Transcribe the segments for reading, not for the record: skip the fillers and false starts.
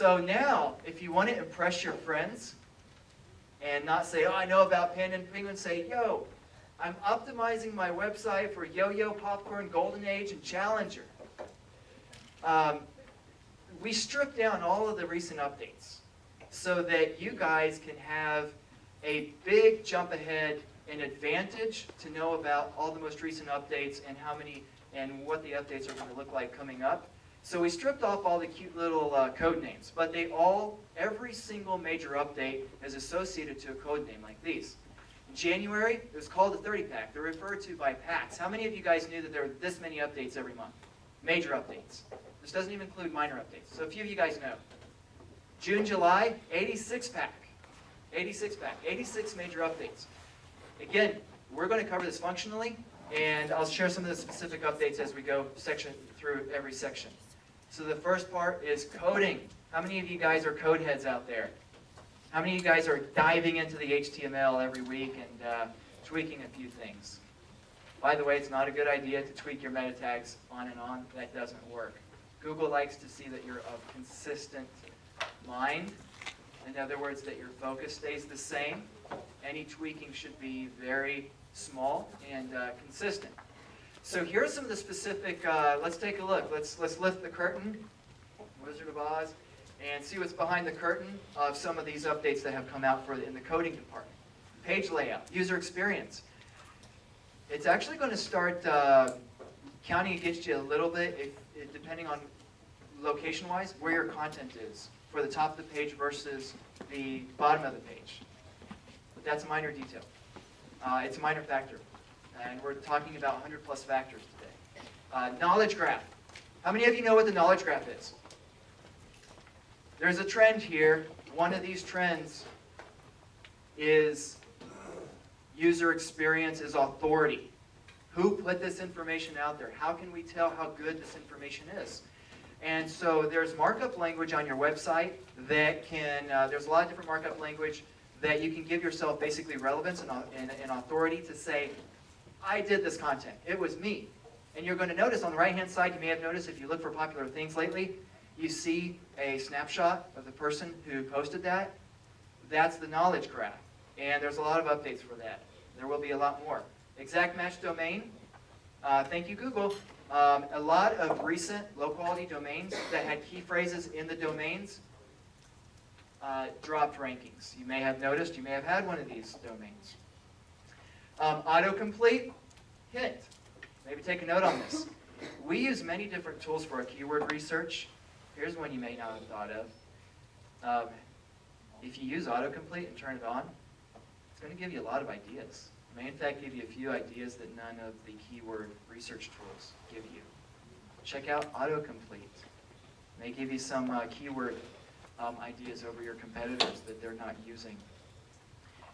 So now, if you want to impress your friends and not say, oh, I know about Panda and Penguin, say, yo, I'm optimizing my website for Yo-Yo, Popcorn, Golden Age, and Challenger. We stripped down all of the recent updates so that you guys can have a big jump ahead and advantage to know about all the most recent updates and how many and what the updates are going to look like coming up. So we stripped off all the cute little code names, but every single major update is associated to a code name like these. In January, it was called a 30-pack. They're referred to by packs. How many of you guys knew that there were this many updates every month? Major updates. This doesn't even include minor updates. So a few of you guys know. June, July, 86-pack. 86-pack. 86 major updates. Again, we're going to cover this functionally, and I'll share some of the specific updates as we go section through every section. So the first part is coding. How many of you guys are code heads out there? How many of you guys are diving into the HTML every week and tweaking a few things? By the way, it's not a good idea to tweak your meta tags on and on. That doesn't work. Google likes to see that you're of consistent mind. In other words, that your focus stays the same. Any tweaking should be very small and consistent. So here are some of the specific, let's take a look. Let's lift the curtain, Wizard of Oz, and see what's behind the curtain of some of these updates that have come out in the coding department. Page layout, user experience. It's actually going to start counting against you a little bit, depending on location-wise, where your content is for the top of the page versus the bottom of the page. But that's a minor detail. It's a minor factor. And we're talking about 100 plus factors today. Knowledge graph. How many of you know what the knowledge graph is? There's a trend here. One of these trends is user experience is authority. Who put this information out there? How can we tell how good this information is? And so there's markup language on your website that can, there's a lot of different markup language that you can give yourself basically relevance and authority to say, I did this content. It was me. And you're going to notice on the right-hand side, you may have noticed if you look for popular things lately, you see a snapshot of the person who posted that. That's the knowledge graph. And there's a lot of updates for that. There will be a lot more. Exact match domain. Thank you, Google. A lot of recent low-quality domains that had key phrases in the domains dropped rankings. You may have noticed, you may have had one of these domains. Autocomplete, hint. Maybe take a note on this. We use many different tools for our keyword research. Here's one you may not have thought of. If you use autocomplete and turn it on, it's going to give you a lot of ideas. It may in fact give you a few ideas that none of the keyword research tools give you. Check out autocomplete. It may give you some keyword ideas over your competitors that they're not using.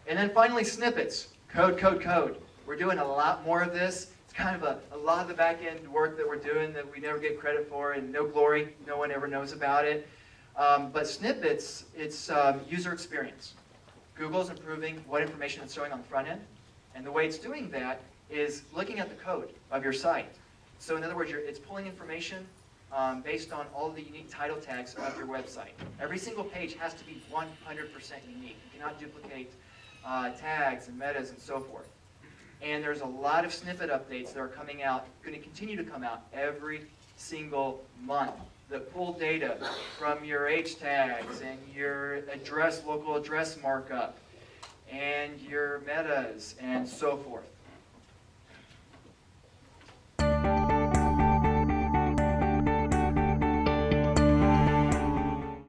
And then finally, snippets. Code, code, code. We're doing a lot more of this. It's kind of a lot of the back-end work that we're doing that we never get credit for, and no glory. No one ever knows about it. But snippets, it's user experience. Google's improving what information it's showing on the front end. And the way it's doing that is looking at the code of your site. So in other words, it's pulling information based on all the unique title tags of your website. Every single page has to be 100% unique. You cannot duplicate tags and metas and so forth. And there's a lot of snippet updates that are coming out, going to continue to come out every single month that pull data from your H tags and your address, local address markup, and your metas and so forth.